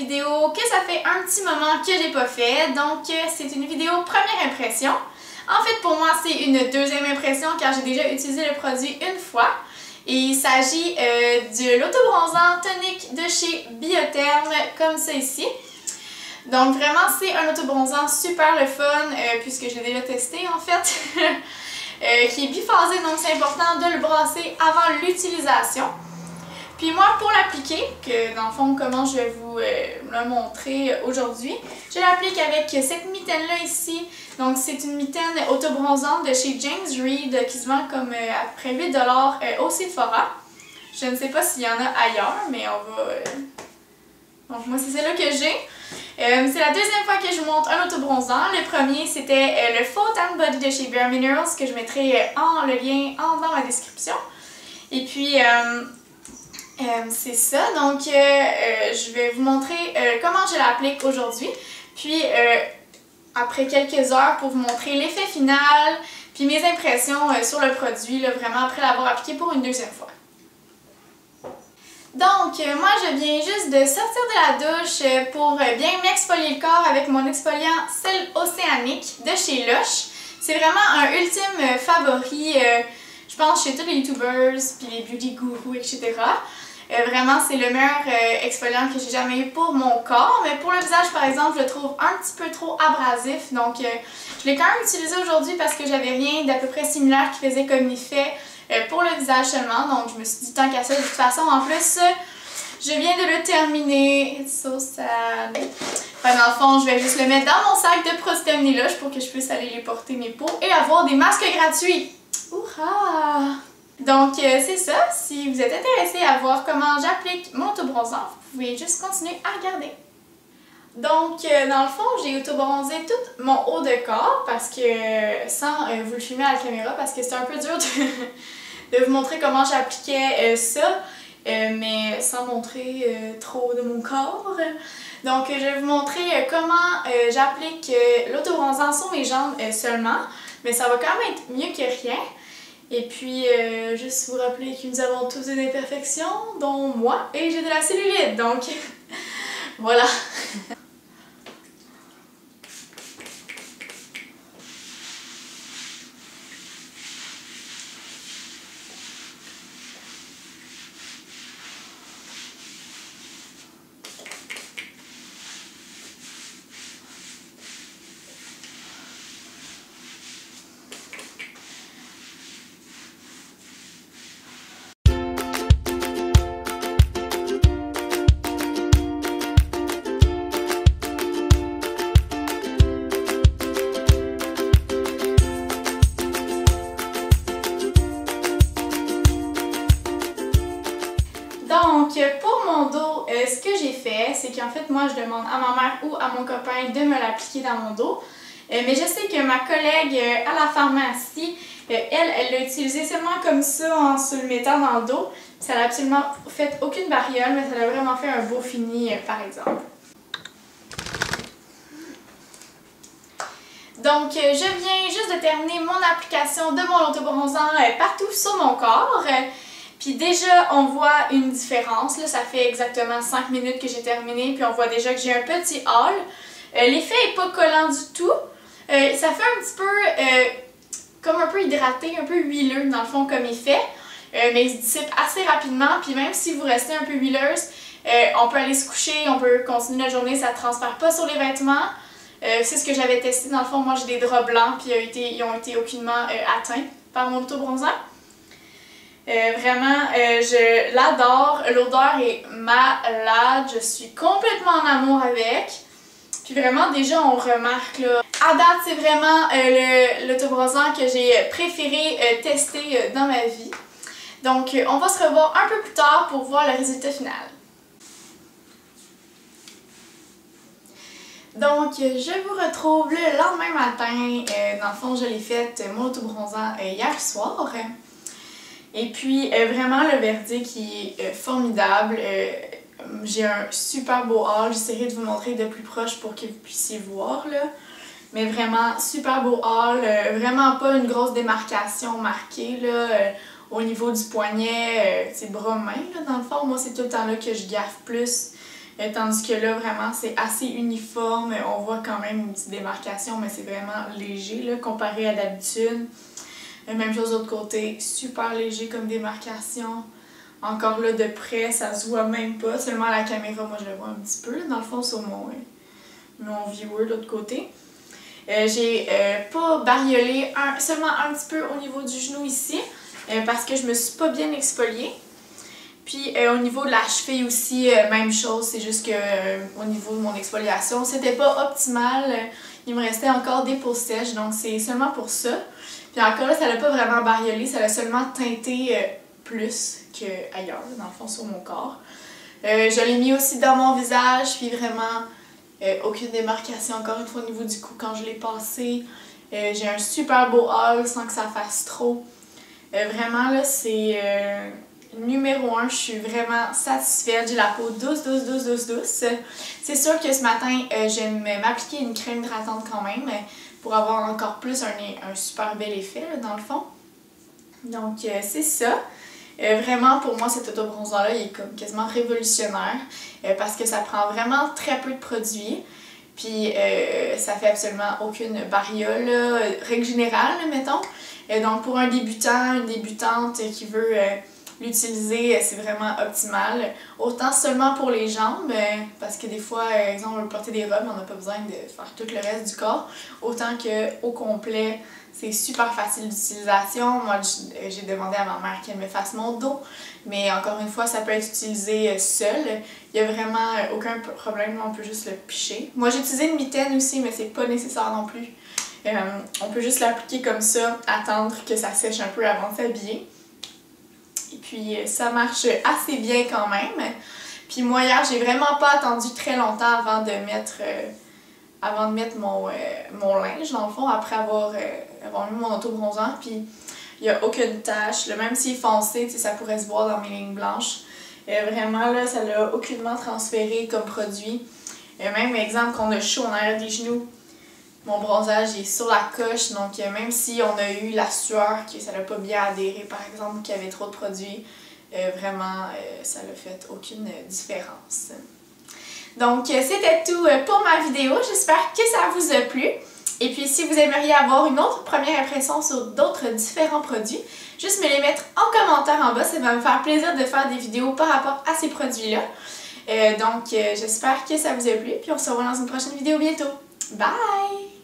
vidéo que ça fait un petit moment que j'ai pas fait, donc c'est une vidéo première impression. En fait, pour moi, c'est une deuxième impression car j'ai déjà utilisé le produit une fois. Et il s'agit de l'autobronzant tonique de chez Biotherm, comme ça ici. Donc vraiment, c'est un autobronzant super le fun, puisque je l'ai déjà testé en fait, qui est biphasé, donc c'est important de le brasser avant l'utilisation. Puis moi, pour l'appliquer, que dans le fond, comment je vais vous le montrer aujourd'hui, je l'applique avec cette mitaine-là ici. Donc c'est une mitaine autobronzante de chez James Read qui se vend comme à peu près 8$ au Sephora. Je ne sais pas s'il y en a ailleurs, mais on va... Donc moi, c'est celle-là que j'ai. C'est la deuxième fois que je vous montre un autobronzant. Le premier, c'était le Faux Tan Body de chez Bare Minerals, que je mettrai le lien dans la description. Et puis... c'est ça, donc je vais vous montrer comment je l'applique aujourd'hui, puis après quelques heures pour vous montrer l'effet final, puis mes impressions sur le produit, là, vraiment après l'avoir appliqué pour une deuxième fois. Donc, moi je viens juste de sortir de la douche pour bien m'exfolier le corps avec mon exfoliant Sel Océanique de chez Lush. C'est vraiment un ultime favori, je pense, chez tous les youtubers, puis les beauty gurus, etc. Vraiment, c'est le meilleur exfoliant que j'ai jamais eu pour mon corps. Mais pour le visage, par exemple, je le trouve un petit peu trop abrasif. Donc, je l'ai quand même utilisé aujourd'hui parce que j'avais rien d'à peu près similaire qui faisait comme effet pour le visage seulement. Donc, je me suis dit tant qu'à ça, de toute façon, en plus, je viens de le terminer. It's so sad. Enfin, dans le fond, je vais juste le mettre dans mon sac de produits Amni Lush pour que je puisse aller les porter mes peaux et avoir des masques gratuits. Hurrah! Donc c'est ça, si vous êtes intéressé à voir comment j'applique mon autobronzant, vous pouvez juste continuer à regarder. Donc dans le fond, j'ai autobronzé tout mon haut de corps parce que, sans vous le filmer à la caméra, parce que c'était un peu dur de vous montrer comment j'appliquais ça, mais sans montrer trop de mon corps. Donc je vais vous montrer comment j'applique l'autobronzant sur mes jambes seulement, mais ça va quand même être mieux que rien. Et puis, juste vous rappeler que nous avons tous une imperfection, dont moi, et j'ai de la cellulite, donc voilà. Donc, pour mon dos, ce que j'ai fait, c'est qu'en fait, moi, je demande à ma mère ou à mon copain de me l'appliquer dans mon dos. Mais je sais que ma collègue à la pharmacie, elle l'a utilisé seulement comme ça, en se le mettant dans le dos. Ça n'a absolument fait aucune barrière, mais ça a vraiment fait un beau fini, par exemple. Donc, je viens juste de terminer mon application de mon autobronzant partout sur mon corps. Puis déjà, on voit une différence. Là, ça fait exactement 5 minutes que j'ai terminé, puis on voit déjà que j'ai un petit hâle. L'effet n'est pas collant du tout. Ça fait un petit peu, comme un peu hydraté, un peu huileux dans le fond comme effet. Mais il se dissipe assez rapidement, puis même si vous restez un peu huileuse, on peut aller se coucher, on peut continuer la journée, ça ne transfère pas sur les vêtements. C'est ce que j'avais testé. Dans le fond, moi j'ai des draps blancs, puis ils ont été aucunement atteints par mon autobronzant. Vraiment, je l'adore. L'odeur est malade. Je suis complètement en amour avec. Puis vraiment, déjà, on remarque là. À date, c'est vraiment l'autobronzant que j'ai préféré tester dans ma vie. Donc, on va se revoir un peu plus tard pour voir le résultat final. Donc, je vous retrouve le lendemain matin. Dans le fond, je l'ai fait mon autobronzant hier soir. Et puis, vraiment, le verdict qui est formidable. J'ai un super beau haul. J'essaierai de vous montrer de plus proche pour que vous puissiez voir, là. Mais vraiment, super beau haul. Vraiment pas une grosse démarcation marquée, là. Au niveau du poignet, c'est bras-main, là, dans le fond. Moi, c'est tout le temps là que je gaffe plus Tandis que là, vraiment, c'est assez uniforme. On voit quand même une petite démarcation, mais c'est vraiment léger là, comparé à d'habitude. Même chose de l'autre côté, super léger comme démarcation. Encore là, de près, ça se voit même pas. Seulement à la caméra, moi, je le vois un petit peu, là, dans le fond, sur mon viewer de l'autre côté. J'ai pas bariolé, seulement un petit peu au niveau du genou ici, parce que je me suis pas bien exfoliée. Puis au niveau de la cheville aussi, même chose, c'est juste que au niveau de mon exfoliation, c'était pas optimal. Il me restait encore des peaux sèches, donc c'est seulement pour ça. Puis encore là, ça l'a pas vraiment bariolé, ça l'a seulement teinté plus qu'ailleurs, dans le fond, sur mon corps. Je l'ai mis aussi dans mon visage, puis vraiment aucune démarcation encore une fois au niveau du cou quand je l'ai passé. J'ai un super beau haul sans que ça fasse trop. Vraiment là, c'est numéro 1, je suis vraiment satisfaite. J'ai la peau douce. C'est sûr que ce matin, j'aime m'appliquer une crème hydratante quand même pour avoir encore plus un super bel effet là, dans le fond. Donc c'est ça. Vraiment pour moi cet autobronzant-là il est comme quasiment révolutionnaire parce que ça prend vraiment très peu de produits. Puis ça fait absolument aucune bariole, là, règle générale, mettons. Donc pour un débutant, une débutante qui veut l'utiliser, c'est vraiment optimal. Autant seulement pour les jambes, parce que des fois, exemple, on veut porter des robes, on n'a pas besoin de faire tout le reste du corps. Autant qu'au complet, c'est super facile d'utilisation. Moi, j'ai demandé à ma mère qu'elle me fasse mon dos. Mais encore une fois, ça peut être utilisé seul. Il n'y a vraiment aucun problème, on peut juste le picher. Moi, j'ai utilisé une mitaine aussi, mais c'est pas nécessaire non plus. On peut juste l'appliquer comme ça, attendre que ça sèche un peu avant de s'habiller. Et puis ça marche assez bien quand même. Puis moi hier, j'ai vraiment pas attendu très longtemps avant de mettre mon linge dans le fond, après avoir mis mon autobronzant. Puis il n'y a aucune tache. Même s'il est foncé, ça pourrait se voir dans mes lignes blanches. Vraiment là, ça l'a aucunement transféré comme produit. Même exemple qu'on a chaud en arrière des genoux. Mon bronzage est sur la coche, donc même si on a eu la sueur, que ça n'a pas bien adhéré par exemple, qu'il y avait trop de produits, vraiment ça n'a fait aucune différence. Donc c'était tout pour ma vidéo, j'espère que ça vous a plu. Et puis si vous aimeriez avoir une autre première impression sur d'autres différents produits, juste me les mettre en commentaire en bas, ça va me faire plaisir de faire des vidéos par rapport à ces produits-là. Donc j'espère que ça vous a plu, puis on se revoit dans une prochaine vidéo bientôt. Bye!